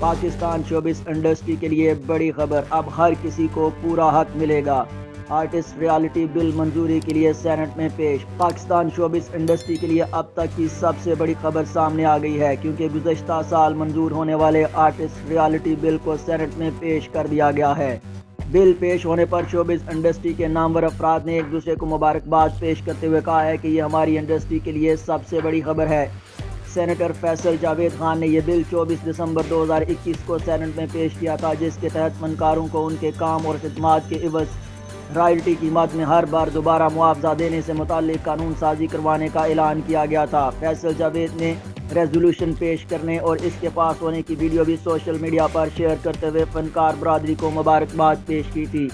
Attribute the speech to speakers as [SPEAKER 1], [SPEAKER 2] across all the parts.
[SPEAKER 1] Pakistan showbiz industry کے لیے بڑی خبر، اب ہر کسی کو پورا حق ملے گا۔ آرٹسٹ ریالٹی بل منظوری کے لیے سینٹ میں پیش۔ پاکستان شوبز انڈسٹری کے لیے اب تک کی سب سے بڑی خبر سامنے آ گئی ہے، کیونکہ گزشتہ سال منظور ہونے والے آرٹسٹ ریالٹی بل کو سینٹ میں پیش کر دیا گیا ہے۔ بل پیش ہونے پر شوبز انڈسٹری کے نامور افراد نے ایک دوسرے کو مبارکباد پیش کرتے ہوئے کہا ہے کہ یہ ہماری انڈسٹری کے لیے سب سے بڑی خبر ہے۔ سینیٹر فیصل جاوید خان نے یہ بل 24 دسمبر 2021 کو سینٹ میں پیش کیا تھا، جس کے تحت فنکاروں کو ان کے کام اور خدمات کے عوض رائلٹی کی مد میں ہر بار دوبارہ معاوضہ دینے سے متعلق قانون سازی کروانے کا اعلان کیا گیا تھا۔ فیصل جاوید نے ریزولوشن پیش کرنے اور اس کے پاس ہونے کی ویڈیو بھی سوشل میڈیا پر شیئر کرتے ہوئے فنکار برادری کو مبارکباد پیش کی تھی۔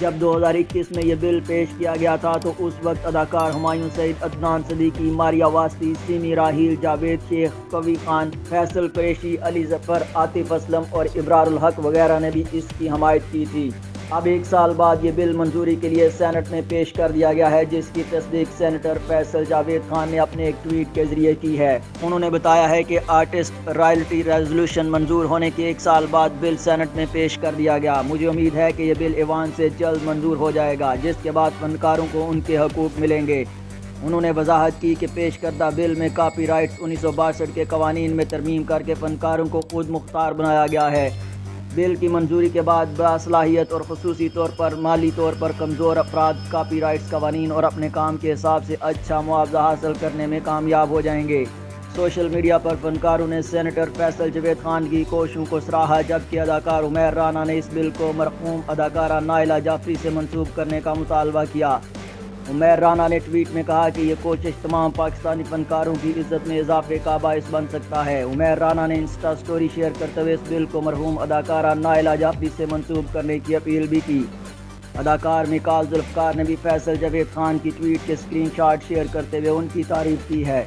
[SPEAKER 1] جب 2021 میں یہ بل پیش کیا گیا تھا تو اس وقت اداکار ہمایوں سعید، عدنان صدیقی، ماریا واسطی، سیمی راحیل، جاوید شیخ، قوی خان، فیصل قریشی، علی ظفر، عاطف اسلم اور ابرار الحق وغیرہ نے بھی اس کی حمایت کی تھی۔ اب ایک سال بعد یہ بل منظوری کے لیے سینٹ میں پیش کر دیا گیا ہے، جس کی تصدیق سینیٹر فیصل جاوید خان نے اپنے ایک ٹویٹ کے ذریعے کی ہے۔ انہوں نے بتایا ہے کہ آرٹسٹ رائلٹی ریزولوشن منظور ہونے کے ایک سال بعد بل سینٹ میں پیش کر دیا گیا۔ مجھے امید ہے کہ یہ بل ایوان سے جلد منظور ہو جائے گا، جس کے بعد فنکاروں کو ان کے حقوق ملیں گے۔ انہوں نے وضاحت کی کہ پیش کردہ بل میں کاپی رائٹس 1962 کے قوانین میں ترمیم کر کے فنکاروں کو خود مختار بنایا گیا ہے۔ بل کی منظوری کے بعد باصلاحیت اور خصوصی طور پر مالی طور پر کمزور افراد کاپی رائٹس قوانین اور اپنے کام کے حساب سے اچھا معاوضہ حاصل کرنے میں کامیاب ہو جائیں گے۔ سوشل میڈیا پر فنکاروں نے سینیٹر فیصل جاوید خان کی کوششوں کو سراہا، جبکہ اداکار عمیر رانا نے اس بل کو مرحوم اداکارہ نائلہ جعفری سے منسوب کرنے کا مطالبہ کیا۔ عمیر رانا نے ٹویٹ میں کہا کہ یہ کوشش تمام پاکستانی فنکاروں کی عزت میں اضافے کا باعث بن سکتا ہے۔ عمیر رانا نے انسٹا سٹوری شیئر کرتے ہوئے اس بل کو مرحوم اداکارہ نائلہ جعفری سے منسوب کرنے کی اپیل بھی کی۔ اداکار میکال ذوالفقار نے بھی فیصل جاوید خان کی ٹویٹ کے اسکرین شاٹ شیئر کرتے ہوئے ان کی تعریف کی ہے۔